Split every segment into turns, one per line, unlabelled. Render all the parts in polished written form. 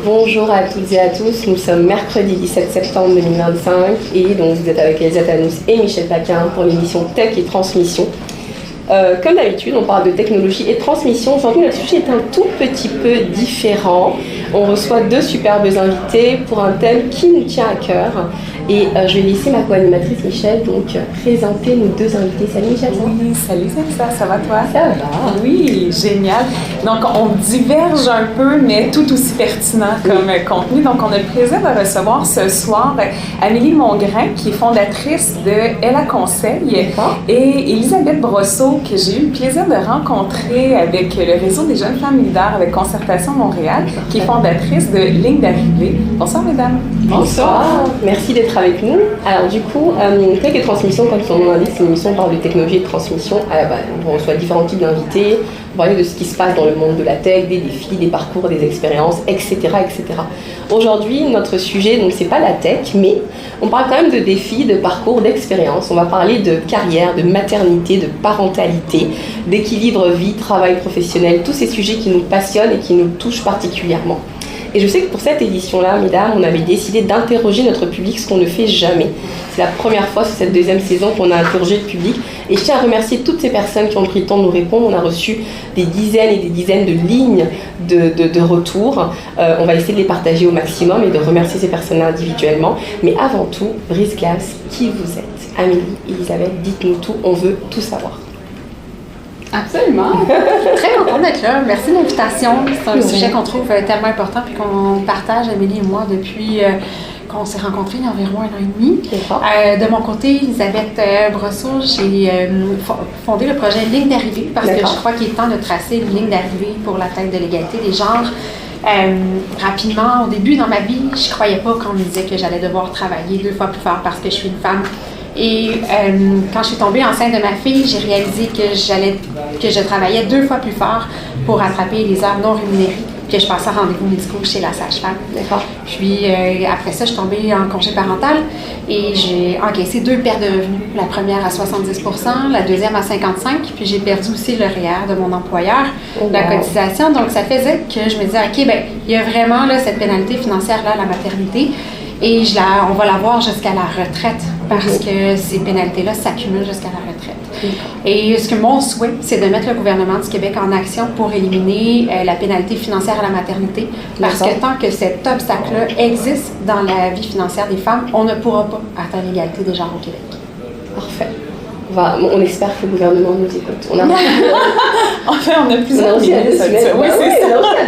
Bonjour à toutes et à tous, nous sommes mercredi 17 septembre 2025 et donc vous êtes avec Elsa Tanous et Michel Paquin pour l'émission Tech et Transmission. Comme d'habitude, on parle de technologie et de transmission. Aujourd'hui, notre sujet est un tout petit peu différent. On reçoit deux superbes invités pour un thème qui nous tient à cœur. Et je vais laisser ma co-animatrice Michel présenter nos deux invités. Salut Michel.
Oui, salut Elsa, ça va toi?
Ça va.
Oui, génial. Donc on diverge un peu, mais tout aussi pertinent comme contenu. Donc on a le plaisir de recevoir ce soir Amélie Mongrain, qui est fondatrice de Ella Conseil, et Elisabeth Brosseau, que j'ai eu le plaisir de rencontrer avec le réseau des jeunes femmes leaders avec Concertation Montréal, qui est fondatrice de Ligne d'arrivée. Bonsoir mesdames.
Bonsoir. Merci d'être avec nous. Alors du coup, Tech et Transmission, comme son nom l'indique, c'est une émission qui parle de technologie et de transmission. On reçoit différents types d'invités, on parle de ce qui se passe dans le monde de la tech, des défis, des parcours, des expériences, etc. etc. Aujourd'hui, notre sujet, donc c'est pas la tech, mais on parle quand même de défis, de parcours, d'expériences. On va parler de carrière, de maternité, de parentalité, d'équilibre vie, travail professionnel, tous ces sujets qui nous passionnent et qui nous touchent particulièrement. Et je sais que pour cette édition-là, mesdames, on avait décidé d'interroger notre public, ce qu'on ne fait jamais. C'est la première fois sur cette deuxième saison qu'on a interrogé le public. Et je tiens à remercier toutes ces personnes qui ont pris le temps de nous répondre. On a reçu des dizaines et des dizaines de lignes de retours. On va essayer de les partager au maximum et de remercier ces personnes-là individuellement. Mais avant tout, brise-glace, qui vous êtes? Amélie, Elisabeth, dites-nous tout, on veut tout savoir.
Absolument. Très contente d'être là. Merci de l'invitation. C'est un sujet qu'on trouve tellement important puis qu'on partage, Amélie et moi, depuis qu'on s'est rencontrés il y a environ 1 an et demi. De mon côté, Elisabeth Brosseau, j'ai fondé le projet Ligne d'arrivée parce que je crois qu'il est temps de tracer une ligne d'arrivée pour la tête de l'égalité des genres. Rapidement, au début dans ma vie, je ne croyais pas qu'on me disait que j'allais devoir travailler 2 fois plus fort parce que je suis une femme. Et quand je suis tombée enceinte de ma fille, j'ai réalisé que je travaillais 2 fois plus fort pour rattraper les heures non rémunérées, que je passais en rendez-vous médicaux chez la sage-femme. Puis après ça, je suis tombée en congé parental et j'ai encaissé 2 pertes de revenus. La première à 70%, la deuxième à 55%, puis j'ai perdu aussi le REER de mon employeur, la cotisation. Donc ça faisait que je me disais, OK, ben il y a vraiment là, cette pénalité financière-là à la maternité. Et on va l'avoir jusqu'à la retraite parce que ces pénalités-là s'accumulent jusqu'à la retraite. Et ce que mon souhait, c'est de mettre le gouvernement du Québec en action pour éliminer la pénalité financière à la maternité. Parce que tant que cet obstacle-là existe dans la vie financière des femmes, on ne pourra pas atteindre l'égalité des genres au Québec.
Parfait. On espère que le gouvernement nous écoute.
Enfin, on a plusieurs
idées. On a aussi il y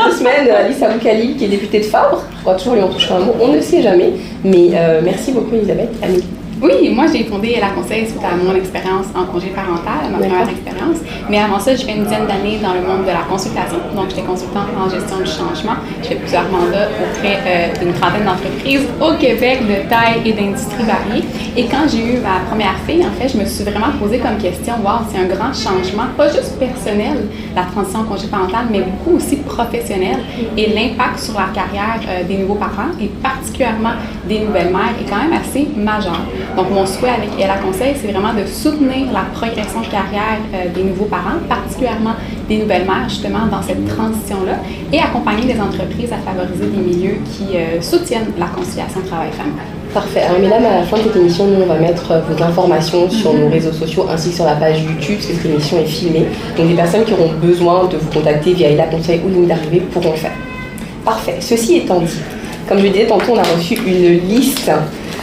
a 2 semaines Alice Aboukhalil, qui est députée de Fabre. On pourra toujours lui en toucher un mot. On ne sait jamais. Mais merci beaucoup, Elisabeth. Amélie.
Oui, moi j'ai fondé La Conseil suite à mon expérience en congé parental, ma première expérience. Mais avant ça, j'ai fait une dizaine d'années dans le monde de la consultation. Donc j'étais consultante en gestion du changement. J'ai fait plusieurs mandats auprès d'une trentaine d'entreprises au Québec de taille et d'industrie variées. Et quand j'ai eu ma première fille, en fait, je me suis vraiment posé comme question, wow, c'est un grand changement, pas juste personnel, la transition en congé parental, mais beaucoup aussi professionnel. Et l'impact sur la carrière des nouveaux parents et particulièrement des nouvelles mères est quand même assez majeur. Donc, mon souhait avec Ella Conseil, c'est vraiment de soutenir la progression de carrière des nouveaux parents, particulièrement des nouvelles mères, justement, dans cette transition-là, et accompagner les entreprises à favoriser des milieux qui soutiennent la conciliation travail-famille.
Parfait. Alors, mesdames, à la fin de cette émission, nous, on va mettre vos informations sur nos réseaux sociaux ainsi que sur la page YouTube, parce que cette émission est filmée. Donc, les personnes qui auront besoin de vous contacter via Ella Conseil ou Ligne d'arrivée pourront le faire. Parfait. Ceci étant dit, comme je disais tantôt, on a reçu une liste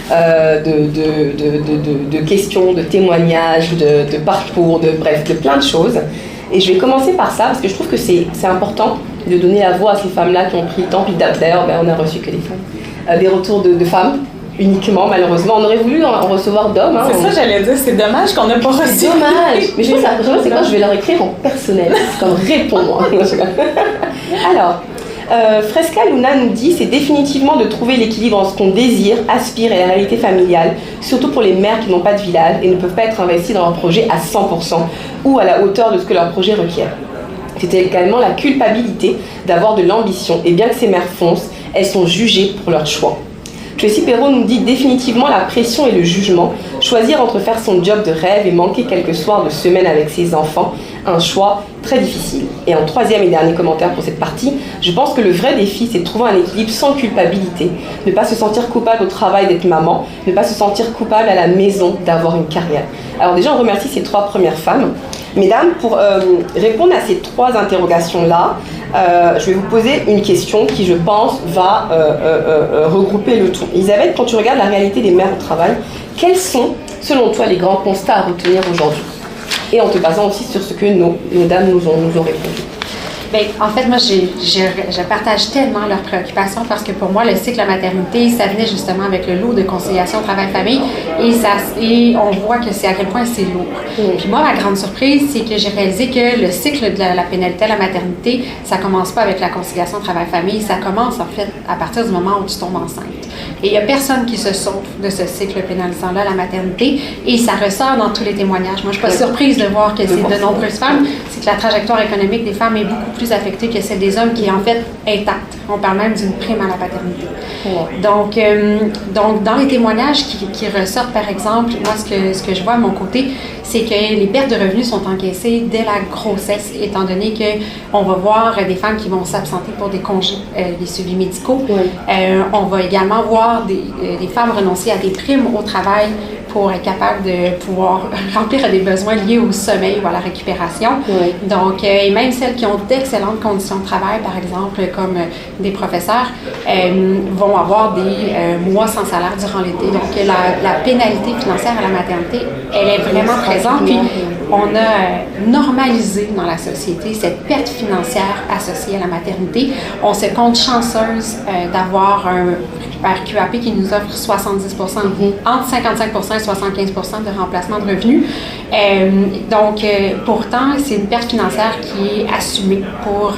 de questions, de témoignages, de parcours, bref, de plein de choses. Et je vais commencer par ça, parce que je trouve que c'est important de donner la voix à ces femmes-là qui ont pris le temps. Puis d'ailleurs, on n'a reçu que des femmes. Des retours de femmes, uniquement, malheureusement. On aurait voulu en recevoir d'hommes.
C'est ça, j'allais dire, c'est dommage qu'on n'a pas reçu.
C'est dommage. Mais je pense que c'est quoi? Je vais leur écrire en personnel. C'est comme réponds-moi. Alors, Fresca Luna nous dit, c'est définitivement de trouver l'équilibre entre ce qu'on désire, aspire et la réalité familiale, surtout pour les mères qui n'ont pas de village et ne peuvent pas être investies dans leur projet à 100% ou à la hauteur de ce que leur projet requiert. C'était également la culpabilité d'avoir de l'ambition et bien que ces mères foncent, elles sont jugées pour leur choix. Joyce Perrault nous dit définitivement la pression et le jugement. Choisir entre faire son job de rêve et manquer quelques soirs de semaine avec ses enfants, un choix très difficile. Et en troisième et dernier commentaire pour cette partie, je pense que le vrai défi, c'est de trouver un équilibre sans culpabilité. Ne pas se sentir coupable au travail d'être maman, ne pas se sentir coupable à la maison d'avoir une carrière. Alors déjà, on remercie ces 3 premières femmes. Mesdames, pour répondre à ces 3 interrogations-là, je vais vous poser une question qui, je pense, va regrouper le tout. Elisabeth, quand tu regardes la réalité des mères au travail, quels sont, selon toi, les grands constats à retenir aujourd'hui? Et en te basant aussi sur ce que nos dames nous ont répondu.
Bien, en fait, moi, je partage tellement leurs préoccupations parce que pour moi, le cycle de maternité, ça venait justement avec le lot de conciliation travail-famille et on voit que c'est à quel point c'est lourd. Puis moi, ma grande surprise, c'est que j'ai réalisé que le cycle de la pénalité à la maternité, ça commence pas avec la conciliation travail-famille, ça commence en fait à partir du moment où tu tombes enceinte. Et il n'y a personne qui se sauve de ce cycle pénalisant-là, la maternité, et ça ressort dans tous les témoignages. Moi, je ne suis pas surprise de voir que c'est de nombreuses femmes, c'est que la trajectoire économique des femmes est beaucoup plus affectée que celle des hommes, qui est en fait intacte. On parle même d'une prime à la paternité. Donc, dans les témoignages qui ressortent, par exemple, moi, ce que je vois à mon côté, c'est que les pertes de revenus sont encaissées dès la grossesse, étant donné qu'on va voir des femmes qui vont s'absenter pour des congés, des suivis médicaux. On va également voir des femmes renoncer à des primes au travail pour être capable de pouvoir remplir des besoins liés au sommeil ou à la récupération. Donc, et même celles qui ont d'excellentes conditions de travail, par exemple, comme des professeurs, vont avoir des mois sans salaire durant l'été. Donc, la pénalité financière à la maternité, elle est vraiment présente. Puis, on a normalisé dans la société cette perte financière associée à la maternité. On se compte chanceuse d'avoir un RQAP qui nous offre 70%, entre 55% et 75% de remplacement de revenus. Pourtant, c'est une perte financière qui est assumée pour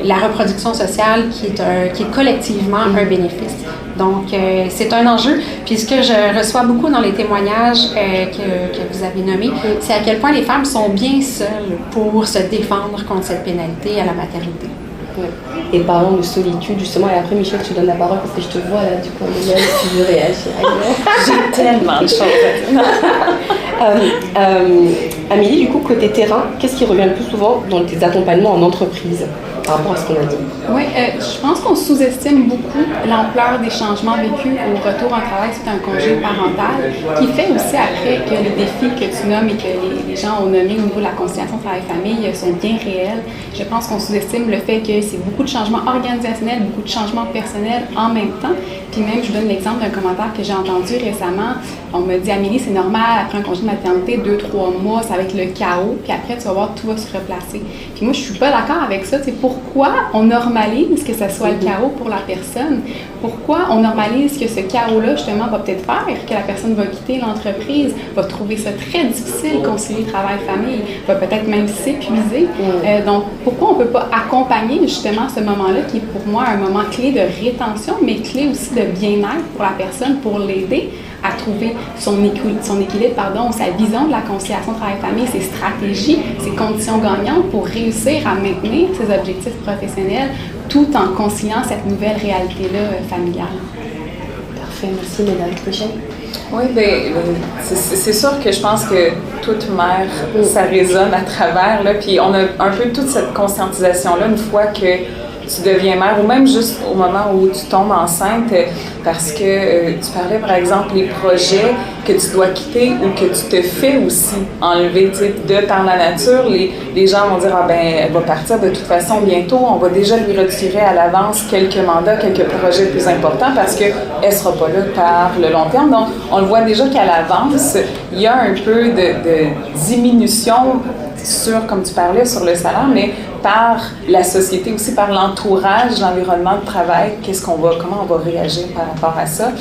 la reproduction sociale qui est collectivement un bénéfice. Donc, c'est un enjeu. Puis, ce que je reçois beaucoup dans les témoignages que vous avez nommés, c'est à quel point les femmes sont bien seules pour se défendre contre cette pénalité à la maternité.
Et parlons de solitude, justement, et après, Michel, je te donne la parole parce que je te vois là, du coin de l'œil, tu veux réagir.
J'ai tellement de choses à dire.
Amélie, du coup, côté terrain, qu'est-ce qui revient le plus souvent dans tes accompagnements en entreprise par rapport à ce qu'on a dit?
Oui, je pense qu'on sous-estime beaucoup l'ampleur des changements vécus au retour en travail suite à un congé parental, qui fait aussi après que les défis que tu nommes et que les gens ont nommés au niveau de la conciliation travail-famille sont bien réels. Je pense qu'on sous-estime le fait que c'est beaucoup de changements organisationnels, beaucoup de changements personnels en même temps. Puis même, je donne l'exemple d'un commentaire que j'ai entendu récemment. On m'a dit, Amélie, c'est normal, après un congé de maternité, 2-3 mois, ça va être le chaos, puis après, tu vas voir, tout va se replacer. Puis moi, je suis pas d'accord avec ça. C'est pourquoi on normalise que ce soit le chaos pour la personne? Pourquoi on normalise que ce chaos-là, justement, va peut-être faire que la personne va quitter l'entreprise, va trouver ça très difficile de concilier travail-famille, va peut-être même s'épuiser. Donc, pourquoi on ne peut pas accompagner justement ce moment-là qui est pour moi un moment clé de rétention, mais clé aussi de bien-être pour la personne, pour l'aider à trouver son équilibre, sa vision de la conciliation travail-famille, ses stratégies, ses conditions gagnantes pour réussir à maintenir ses objectifs professionnels tout en conciliant cette nouvelle réalité-là familiale.
Parfait, merci mesdames. Michel?
Oui, c'est sûr que je pense que toute mère, ça résonne à travers, là, puis on a un peu toute cette conscientisation-là une fois que tu deviens mère, ou même juste au moment où tu tombes enceinte, parce que tu parlais par exemple des projets que tu dois quitter ou que tu te fais aussi enlever, tu sais, de par la nature. Les gens vont dire, ah ben, elle va partir de toute façon bientôt, on va déjà lui retirer à l'avance quelques mandats, quelques projets plus importants parce qu'elle ne sera pas là par le long terme. Donc, on le voit déjà qu'à l'avance, il y a un peu de diminution sur, comme tu parlais, sur le salaire, mais par la société aussi, par l'entourage, l'environnement de travail, comment on va réagir par rapport à ça.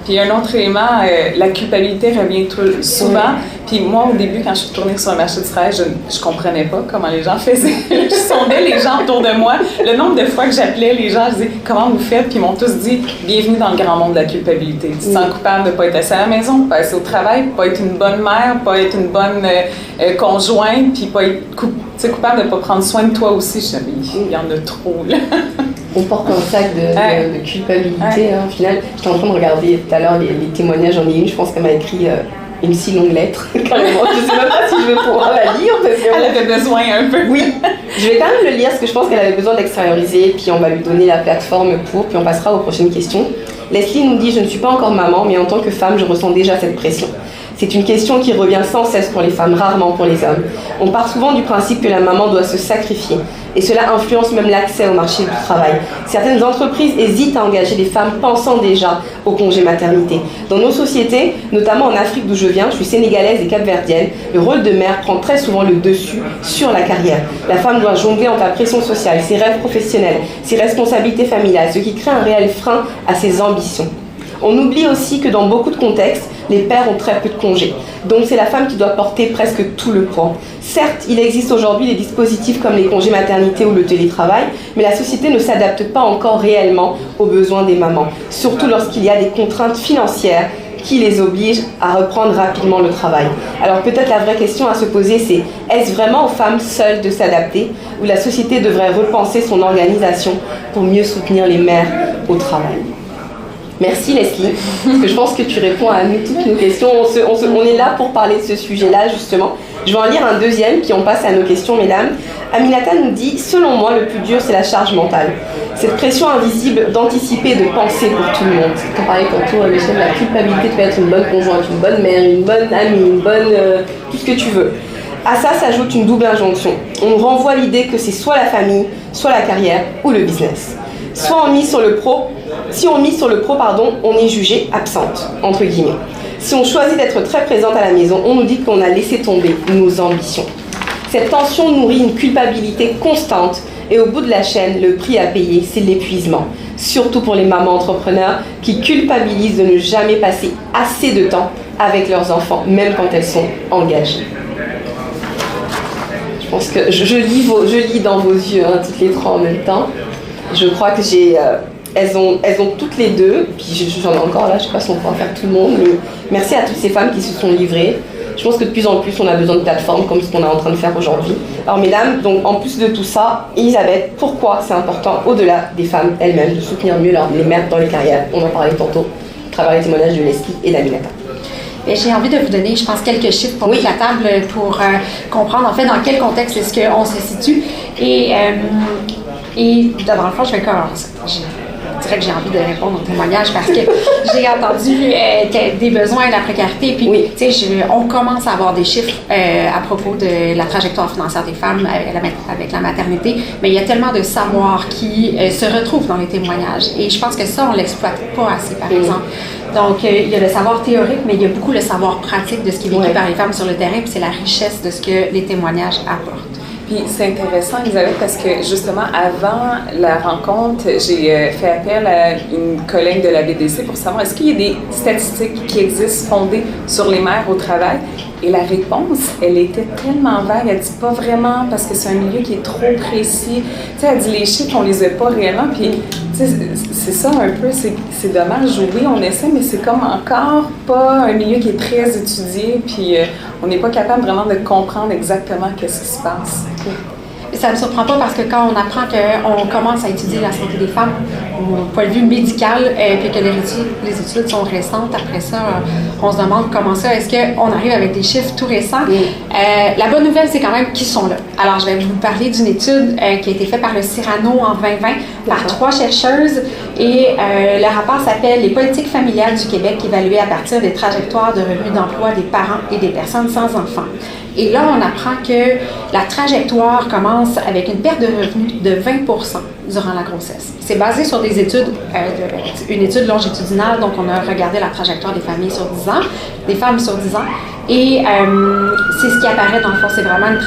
Puis un autre élément, la culpabilité revient souvent. Puis moi, au début, quand je suis retournée sur le marché du travail, je comprenais pas comment les gens faisaient. Je sondais les gens autour de moi. Le nombre de fois que j'appelais les gens, je disais « Comment vous faites? » Puis ils m'ont tous dit « Bienvenue dans le grand monde de la culpabilité. Tu te sens coupable de ne pas être assez à la maison, de ne pas être assez au travail, de ne pas être une bonne mère, de ne pas être une bonne conjointe, puis pas être coupable de ne pas prendre soin de toi aussi. » Je disais « Il y en a trop, là. »
on porte un sac de culpabilité. Au final, j'étais en train de regarder tout à l'heure les témoignages. J'en ai une, je pense qu'elle m'a écrit une si longue lettre. Carrément. Je ne sais même pas si je vais pouvoir la lire. Parce que
elle avait besoin un peu.
Oui, je vais quand même le lire parce que je pense qu'elle avait besoin d'extérioriser. Puis on va lui donner la plateforme pour. Puis on passera aux prochaines questions. Leslie nous dit « Je ne suis pas encore maman, mais en tant que femme, je ressens déjà cette pression. C'est une question qui revient sans cesse pour les femmes, rarement pour les hommes. On part souvent du principe que la maman doit se sacrifier. Et cela influence même l'accès au marché du travail. Certaines entreprises hésitent à engager des femmes pensant déjà au congé maternité. Dans nos sociétés, notamment en Afrique d'où je viens, je suis sénégalaise et capverdienne, le rôle de mère prend très souvent le dessus sur la carrière. La femme doit jongler entre la pression sociale, ses rêves professionnels, ses responsabilités familiales, ce qui crée un réel frein à ses ambitions. On oublie aussi que dans beaucoup de contextes, les pères ont très peu de congés. Donc c'est la femme qui doit porter presque tout le poids. Certes, il existe aujourd'hui des dispositifs comme les congés maternité ou le télétravail, mais la société ne s'adapte pas encore réellement aux besoins des mamans, surtout lorsqu'il y a des contraintes financières qui les obligent à reprendre rapidement le travail. Alors peut-être la vraie question à se poser, c'est est-ce vraiment aux femmes seules de s'adapter ou la société devrait repenser son organisation pour mieux soutenir les mères au travail ? Merci Leslie, parce que je pense que tu réponds à toutes nos questions. On est là pour parler de ce sujet-là justement. Je vais en lire un deuxième, puis on passe à nos questions, mesdames. Aminata nous dit « Selon moi, le plus dur, c'est la charge mentale. Cette pression invisible d'anticiper et de penser pour tout le monde. » On parlait tantôt, Michel, la culpabilité de être une bonne conjointe, une bonne mère, une bonne amie, une bonne... tout ce que tu veux. À ça s'ajoute une double injonction. On nous renvoie l'idée que c'est soit la famille, soit la carrière ou le business. Soit on mise sur le pro, si on mise sur le pro, on est jugé absente, entre guillemets. Si on choisit d'être très présente à la maison, on nous dit qu'on a laissé tomber nos ambitions. Cette tension nourrit une culpabilité constante et au bout de la chaîne, le prix à payer, c'est l'épuisement. Surtout pour les mamans entrepreneurs qui culpabilisent de ne jamais passer assez de temps avec leurs enfants, même quand elles sont engagées. Je pense que je lis dans vos yeux toutes les trois en même temps. Je crois que elles ont toutes les deux, puis j'en ai encore là, je ne sais pas si on pourra faire tout le monde, mais merci à toutes ces femmes qui se sont livrées. Je pense que de plus en plus, on a besoin de plateformes comme ce qu'on est en train de faire aujourd'hui. Alors mesdames, donc en plus de tout ça, Elisabeth, pourquoi c'est important, au-delà des femmes elles-mêmes, de soutenir mieux les mères dans les carrières? On en parlait tantôt, à travers les témoignages de Leslie et d'Aminata.
J'ai envie de vous donner, je pense, quelques chiffres pour mettre la table pour comprendre en fait dans quel contexte est-ce qu'on se situe. Et dans le fond, je dirais que j'ai envie de répondre au témoignage parce que j'ai entendu des besoins, de la précarité, puis on commence à avoir des chiffres à propos de la trajectoire financière des femmes avec la maternité, mais il y a tellement de savoir qui se retrouve dans les témoignages et je pense que ça, on ne l'exploite pas assez, par exemple. Donc, il y a le savoir théorique, mais il y a beaucoup le savoir pratique de ce qui est vécu par les femmes sur le terrain, puis c'est la richesse de ce que les témoignages apportent.
Puis c'est intéressant, Elisabeth, parce que justement, avant la rencontre, j'ai fait appel à une collègue de la BDC pour savoir est-ce qu'il y a des statistiques qui existent fondées sur les mères au travail. Et la réponse, elle était tellement vague. Elle dit pas vraiment parce que c'est un milieu qui est trop précis. Tu sais, elle dit les chiffres, on les a pas réellement. Puis, tu sais, c'est ça un peu, c'est dommage. Oui, on essaie, mais c'est comme encore pas un milieu qui est très étudié. Puis, on n'est pas capable vraiment de comprendre exactement qu'est-ce qui se passe.
Ça ne me surprend pas parce que quand on apprend qu'on commence à étudier la santé des femmes au point de vue médical, puis que les études sont récentes, après ça, on se demande comment ça, est-ce qu'on arrive avec des chiffres tout récents? La bonne nouvelle, c'est quand même qu'ils sont là. Alors, je vais vous parler d'une étude qui a été faite par le Cyrano en 2020 par 3 chercheuses et le rapport s'appelle « Les politiques familiales du Québec évaluées à partir des trajectoires de revenus d'emploi des parents et des personnes sans enfants ». Et là, on apprend que la trajectoire commence avec une perte de revenus de 20% durant la grossesse. C'est basé sur des études, une étude longitudinale, donc on a regardé la trajectoire des familles sur 10 ans, des femmes sur 10 ans, et c'est ce qui apparaît dans le fond, c'est vraiment une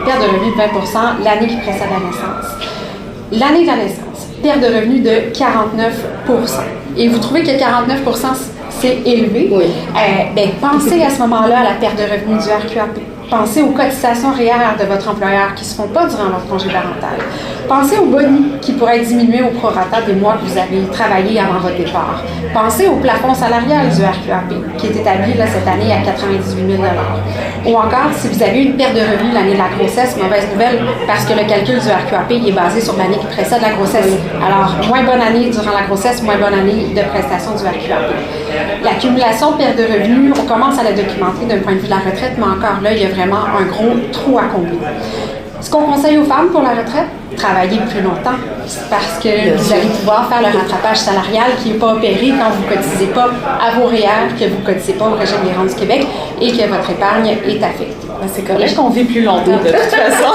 perte de revenus de 20% l'année qui précède la naissance. L'année de la naissance, perte de revenus de 49%. Et vous trouvez que 49%, c'est élevé, pensez à ce moment-là à la perte de revenus du RQAP. Pensez aux cotisations REER de votre employeur qui ne se font pas durant votre congé parental. Pensez au boni qui pourrait être diminué au prorata des mois que vous avez travaillé avant votre départ. Pensez au plafond salarial du RQAP qui est établi là, cette année à 98 000 $. Ou encore, si vous avez une perte de revenus l'année de la grossesse, mauvaise nouvelle, parce que le calcul du RQAP il est basé sur l'année qui précède la grossesse. Alors, moins bonne année durant la grossesse, moins bonne année de prestation du RQAP. L'accumulation de perte de revenus, on commence à la documenter d'un point de vue de la retraite, mais encore là, il y a vraiment un gros trou à combler. Ce qu'on conseille aux femmes pour la retraite, travailler plus longtemps parce que vous allez pouvoir faire le rattrapage salarial qui n'est pas opéré quand vous ne cotisez pas à vos REER, que vous ne cotisez pas au régime des rentes du Québec et que votre épargne est affectée.
C'est correct qu'on vit plus longtemps de toute façon.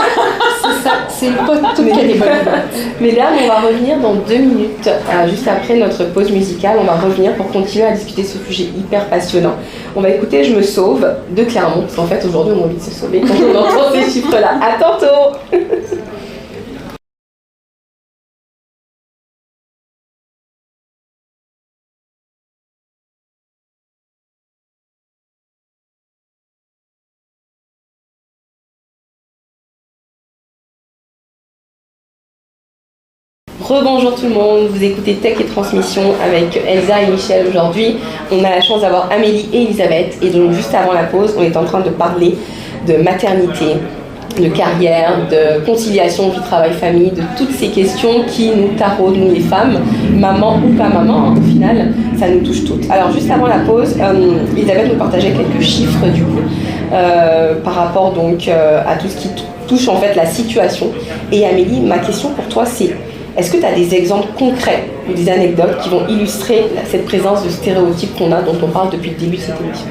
C'est ça, c'est pas tout que des bonnes nouvelles.
Mais là, on va revenir dans 2 minutes, juste après notre pause musicale. On va revenir pour continuer à discuter ce sujet hyper passionnant. On va écouter Je me sauve de Clermont, parce qu'en fait, aujourd'hui, on a envie de se sauver quand on entend ces chiffres-là. À tantôt! Rebonjour tout le monde, vous écoutez Tech et Transmission avec Elsa et Michel aujourd'hui. On a la chance d'avoir Amélie et Elisabeth et donc juste avant la pause, on est en train de parler de maternité, de carrière, de conciliation vie travail-famille, de toutes ces questions qui nous taraudent, nous les femmes, maman ou pas maman, au final, ça nous touche toutes. Alors juste avant la pause, Elisabeth nous partageait quelques chiffres du coup par rapport donc à tout ce qui touche en fait la situation. Et Amélie, ma question pour toi c'est: est-ce que tu as des exemples concrets ou des anecdotes qui vont illustrer cette présence de stéréotypes qu'on a, dont on parle depuis le début de cette émission?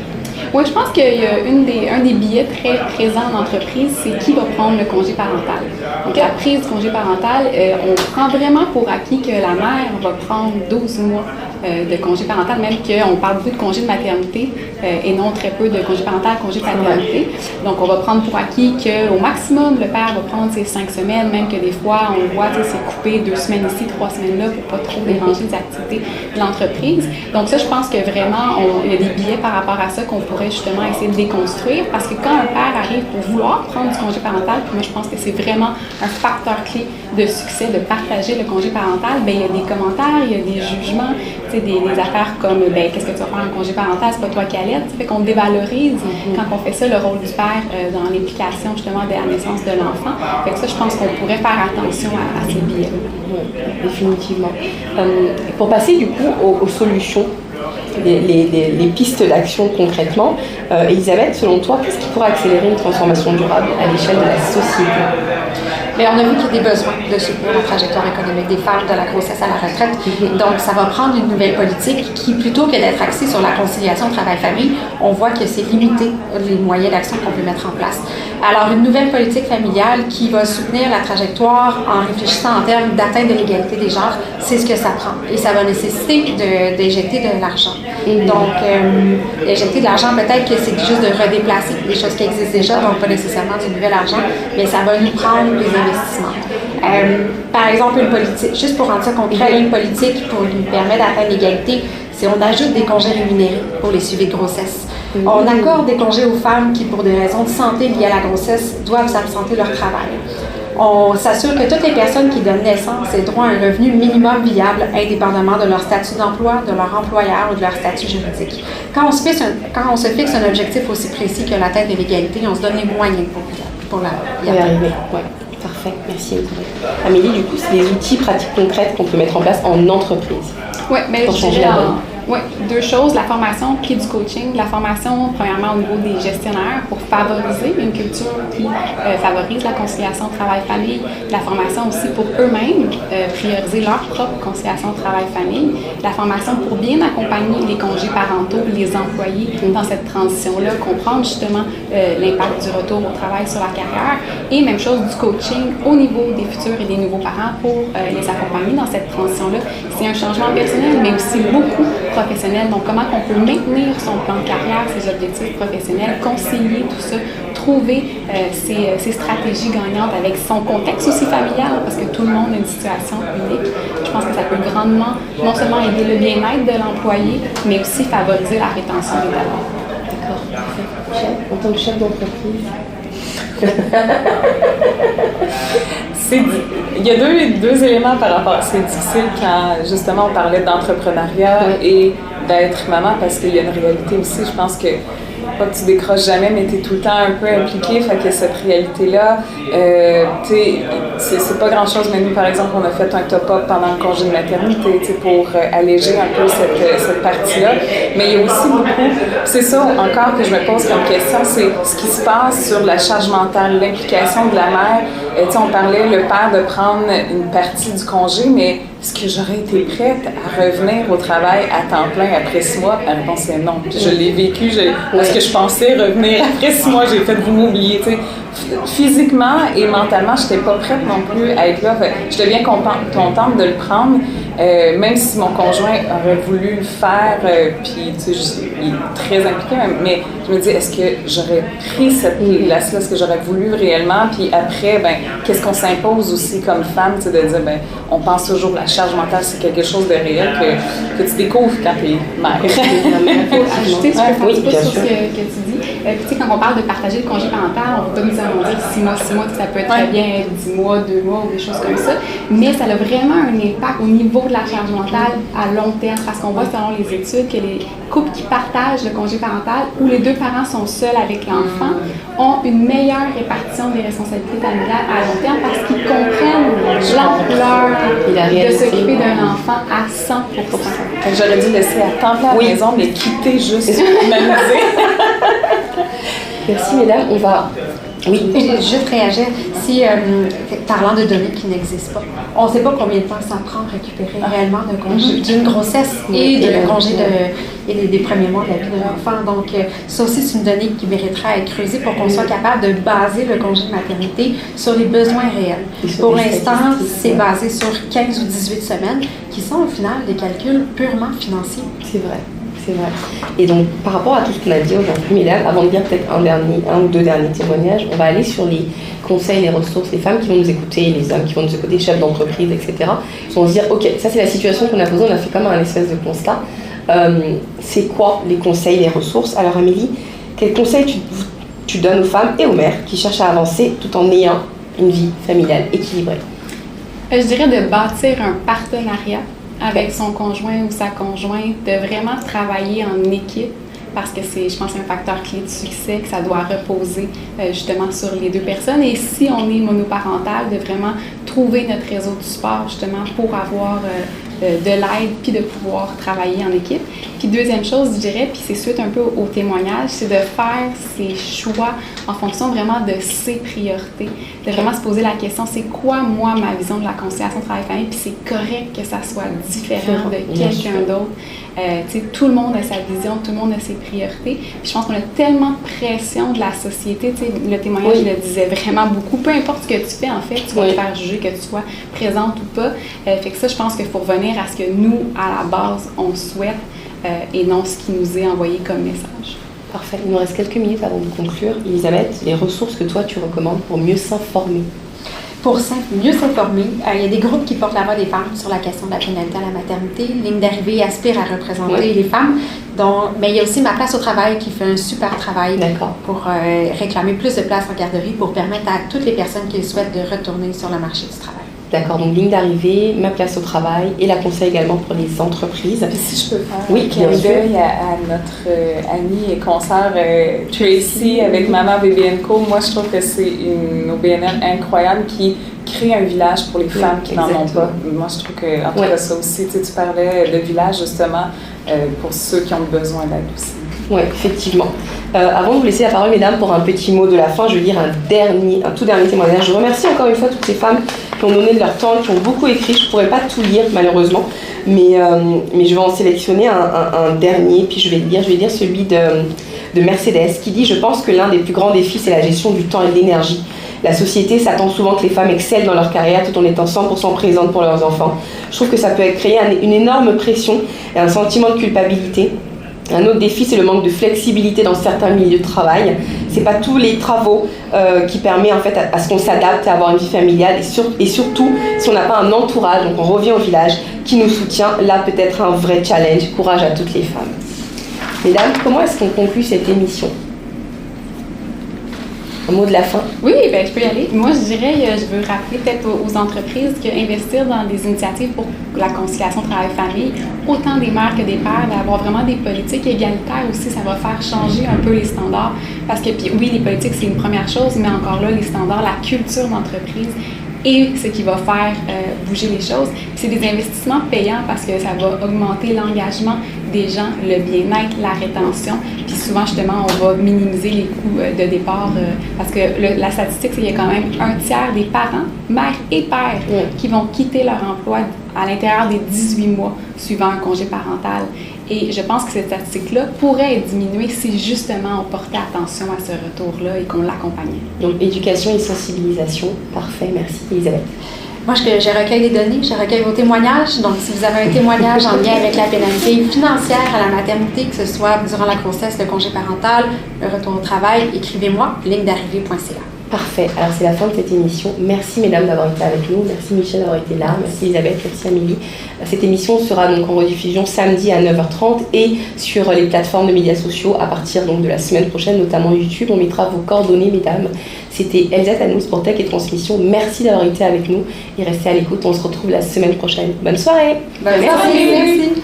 Oui, je pense qu'il y a un des billets très présents en entreprise, c'est qui va prendre le congé parental. Donc, la prise du congé parental, on prend vraiment pour acquis que la mère va prendre 12 mois de congé parental, même qu'on parle beaucoup de congé de maternité et non très peu de congé parental, congé paternité. Donc, on va prendre pour acquis qu'au maximum, le père va prendre ses 5 semaines, même que des fois, on voit, c'est coupé 2 semaines ici, 3 semaines là, pour pas trop déranger les activités de l'entreprise. Donc, ça, je pense que vraiment, il y a des billets par rapport à ça qu'on pourrait justement essayer de déconstruire, parce que quand un père arrive pour vouloir prendre du congé parental, puis moi, je pense que c'est vraiment un facteur clé de succès de partager le congé parental, bien, il y a des commentaires, il y a des jugements, des affaires comme ben, qu'est-ce que tu vas faire en congé parental, c'est pas toi qui allaites. Ça fait qu'on dévalorise quand on fait ça le rôle du père dans l'implication justement de la naissance de l'enfant. Fait que ça, je pense qu'on pourrait faire attention à ces biais-là.
Oui, définitivement. Pour passer du coup aux solutions, les pistes d'action concrètement, Elisabeth, selon toi, qu'est-ce qui pourrait accélérer une transformation durable à l'échelle de la société?
Mais on a vu qu'il y a des besoins de soutenir la trajectoire économique des femmes de la grossesse à la retraite. Donc, ça va prendre une nouvelle politique qui, plutôt que d'être axée sur la conciliation travail-famille, on voit que c'est limité les moyens d'action qu'on peut mettre en place. Alors, une nouvelle politique familiale qui va soutenir la trajectoire en réfléchissant en termes d'atteinte de l'égalité des genres, c'est ce que ça prend. Et ça va nécessiter d'injecter de l'argent. Donc, injecter de l'argent, peut-être que c'est juste de redéplacer des choses qui existent déjà, donc pas nécessairement du nouvel argent, mais ça va nous prendre des investissements. Par exemple, une politique, juste pour rendre ça concret, une politique pour nous permettre d'atteindre l'égalité, c'est on ajoute des congés rémunérés pour les suivis de grossesse. On accorde des congés aux femmes qui, pour des raisons de santé liées à la grossesse, doivent s'absenter de leur travail. On s'assure que toutes les personnes qui donnent naissance aient droit à un revenu minimum viable indépendamment de leur statut d'emploi, de leur employeur ou de leur statut juridique. Quand on se fixe un objectif aussi précis que l'atteinte de l'égalité, on se donne les moyens pour y arriver.
Ouais. Parfait, merci Elisabeth. Amélie, du coup, c'est des outils pratiques concrètes qu'on peut mettre en place en entreprise.
Oui, mais
pour changer la donne.
Oui, 2 choses, la formation puis du coaching. La formation, premièrement, au niveau des gestionnaires pour favoriser une culture qui favorise la conciliation travail-famille. La formation aussi pour eux-mêmes, prioriser leur propre conciliation travail-famille. La formation pour bien accompagner les congés parentaux, les employés dans cette transition-là, comprendre justement l'impact du retour au travail sur la carrière. Et même chose du coaching au niveau des futurs et des nouveaux parents pour les accompagner dans cette transition-là. C'est un changement personnel, mais aussi beaucoup professionnel. Donc, comment on peut maintenir son plan de carrière, ses objectifs professionnels, concilier tout ça, trouver ses stratégies gagnantes avec son contexte aussi familial, parce que tout le monde a une situation unique. Je pense que ça peut grandement, non seulement aider le bien-être de l'employé, mais aussi favoriser la rétention des talents.
D'accord, parfait. En tant que chef d'entreprise,
C'est il y a deux éléments par rapport à ça. C'est difficile quand, justement, on parlait d'entrepreneuriat et d'être maman, parce qu'il y a une réalité aussi. Je pense que pas que tu décroches jamais, mais tu es tout le temps un peu impliqué. Fait que cette réalité-là, c'est pas grand-chose. Mais nous, par exemple, on a fait un top-up pendant le congé de maternité pour alléger un peu cette partie-là. Mais il y a aussi beaucoup, c'est ça encore que je me pose comme question, c'est ce qui se passe sur la charge mentale, l'implication de la mère. On parlait, le père, de prendre une partie du congé, mais est-ce que j'aurais été prête à revenir au travail à temps plein après 6 mois? La réponse est non. Je l'ai vécu, parce que je pensais revenir après 6 mois, j'ai fait vous m'oublier. Physiquement et mentalement, je n'étais pas prête non plus à être là. J'étais bien contente de le prendre, même si mon conjoint aurait voulu le faire, puis il est très impliqué, mais je me dis, est-ce que j'aurais pris cette place-là, est-ce que j'aurais voulu réellement? Puis après, qu'est-ce qu'on s'impose aussi comme femme, de dire, on pense toujours que la charge mentale, c'est quelque chose de réel que tu découvres quand tu es mère.
Il faut ajouter, tu peux faire un peu sur ce que tu dis. Quand on parle de partager le congé parental, on peut nous dire 6 mois, ça peut être très bien être 10 mois, 2 mois ou des choses comme ça, mais ça a vraiment un impact au niveau de la charge mentale à long terme, parce qu'on voit selon les études que les couples qui partagent le congé parental, où les 2 parents sont seuls avec l'enfant, ont une meilleure répartition des responsabilités familiales à long terme parce qu'ils comprennent l'ampleur de s'occuper d'un enfant à 100%.
J'aurais dû laisser à temps plein à la maison, mais quitter juste pour m'amuser.
Merci, mesdames. On va... Oui.
Je vais juste réagir. Si, parlant de données qui n'existent pas, on ne sait pas combien de temps ça prend à récupérer réellement d'un congé d'une grossesse et de le congé des premiers mois de la vie de l'enfant. Donc, ça aussi, c'est une donnée qui méritera à être creusée pour qu'on soit capable de baser le congé de maternité sur les besoins réels. Pour l'instant, c'est basé sur 15 ou 18 semaines, qui sont au final des calculs purement financiers.
C'est vrai. C'est vrai. Et donc, par rapport à tout ce qu'on a dit aujourd'hui, mesdames, avant de dire peut-être un ou deux derniers témoignages, on va aller sur les conseils, les ressources, les femmes qui vont nous écouter, les hommes qui vont nous écouter, chefs d'entreprise, etc. Ils vont se dire, ok, ça c'est la situation qu'on a posée, on a fait comme un espèce de constat. C'est quoi les conseils, les ressources? Alors Amélie, quels conseils tu donnes aux femmes et aux mères qui cherchent à avancer tout en ayant une vie familiale équilibrée?
Je dirais de bâtir un partenariat avec son conjoint ou sa conjointe, de vraiment travailler en équipe, parce que c'est, je pense, un facteur clé de succès, que ça doit reposer justement sur les 2 personnes. Et si on est monoparental, de vraiment trouver notre réseau de support justement pour avoir de l'aide puis de pouvoir travailler en équipe. Puis deuxième chose, je dirais, puis c'est suite un peu au témoignage, c'est de faire ses choix en fonction vraiment de ses priorités, de vraiment se poser la question, c'est quoi moi ma vision de la conciliation travail-famille, puis c'est correct que ça soit différent de quelqu'un d'autre. Tout le monde a sa vision, tout le monde a ses priorités. Puis je pense qu'on a tellement de pression de la société, le témoignage le disait vraiment beaucoup, peu importe ce que tu fais en fait, tu vas te faire juger que tu sois présente ou pas. Fait que ça, je pense qu'il faut revenir à ce que nous, à la base, on souhaite et non ce qui nous est envoyé comme message.
Parfait. Il nous reste quelques minutes avant de conclure. Elisabeth, les ressources que toi tu recommandes pour mieux s'informer?
Pour mieux s'informer, il y a des groupes qui portent la voix des femmes sur la question de la pénalité à la maternité. Ligne d'arrivée aspire à représenter les femmes. Mais il y a aussi Ma place au travail qui fait un super travail pour réclamer plus de places en garderie pour permettre à toutes les personnes qui le souhaitent de retourner sur le marché du travail.
D'accord, donc ligne d'arrivée, Ma place au travail et la conseil également pour les entreprises.
Puis si je peux faire un clin d'œil à notre amie et consoeur Tracy avec Maman Bébé & Co. Moi, je trouve que c'est une OBNL incroyable qui crée un village pour les femmes qui n'en ont pas. Moi, je trouve que, en tout cas, ça aussi, tu parlais de village justement pour ceux qui ont besoin d'aide aussi.
Oui, effectivement. Avant de vous laisser la parole, mesdames, pour un petit mot de la fin, je vais lire un tout dernier témoignage. Je remercie encore une fois toutes ces femmes qui ont donné de leur temps, qui ont beaucoup écrit. Je ne pourrais pas tout lire, malheureusement, mais je vais en sélectionner un dernier, puis je vais lire celui de Mercedes, qui dit « Je pense que l'un des plus grands défis, c'est la gestion du temps et de l'énergie. La société s'attend souvent que les femmes excellent dans leur carrière tout en étant 100% présentes pour leurs enfants. Je trouve que ça peut créer une énorme pression et un sentiment de culpabilité. Un autre défi, c'est le manque de flexibilité dans certains milieux de travail. C'est pas tous les travaux qui permettent en fait à ce qu'on s'adapte à avoir une vie familiale et surtout si on n'a pas un entourage, donc on revient au village, qui nous soutient. Là, peut-être un vrai challenge. Courage à toutes les femmes. Mesdames, comment est-ce qu'on conclut cette émission? Un mot de la fin?
Oui, ben, je peux y aller. Moi, je dirais, je veux rappeler peut-être aux entreprises qu'investir dans des initiatives pour la conciliation travail-famille, autant des mères que des pères, d'avoir vraiment des politiques égalitaires aussi, ça va faire changer un peu les standards. Parce que, puis, oui, les politiques, c'est une première chose, mais encore là, les standards, la culture d'entreprise, et ce qui va faire bouger les choses. C'est des investissements payants parce que ça va augmenter l'engagement des gens, le bien-être, la rétention. Puis souvent, justement, on va minimiser les coûts de départ parce que la statistique, c'est qu'il y a quand même un tiers des parents, mères et pères, qui vont quitter leur emploi à l'intérieur des 18 mois suivant un congé parental. Et je pense que cette statistique-là pourrait être diminuée si justement on portait attention à ce retour-là et qu'on l'accompagnait.
Donc, éducation et sensibilisation. Parfait, merci. Elisabeth.
Moi, je recueille des données, je recueille vos témoignages. Donc, si vous avez un témoignage en lien avec la pénalité financière à la maternité, que ce soit durant la grossesse, le congé parental, le retour au travail, écrivez-moi, lignedarrivée.ca.
Parfait. Alors, c'est la fin de cette émission. Merci, mesdames, d'avoir été avec nous. Merci, Michel, d'avoir été là. Merci, Elisabeth. Merci, Amélie. Cette émission sera donc en rediffusion samedi à 9h30 et sur les plateformes de médias sociaux à partir donc de la semaine prochaine, notamment YouTube. On mettra vos coordonnées, mesdames. C'était Elsa Tanouz pour Tech et Transmission. Merci d'avoir été avec nous et restez à l'écoute. On se retrouve la semaine prochaine. Bonne soirée.
Bonne soirée. Merci.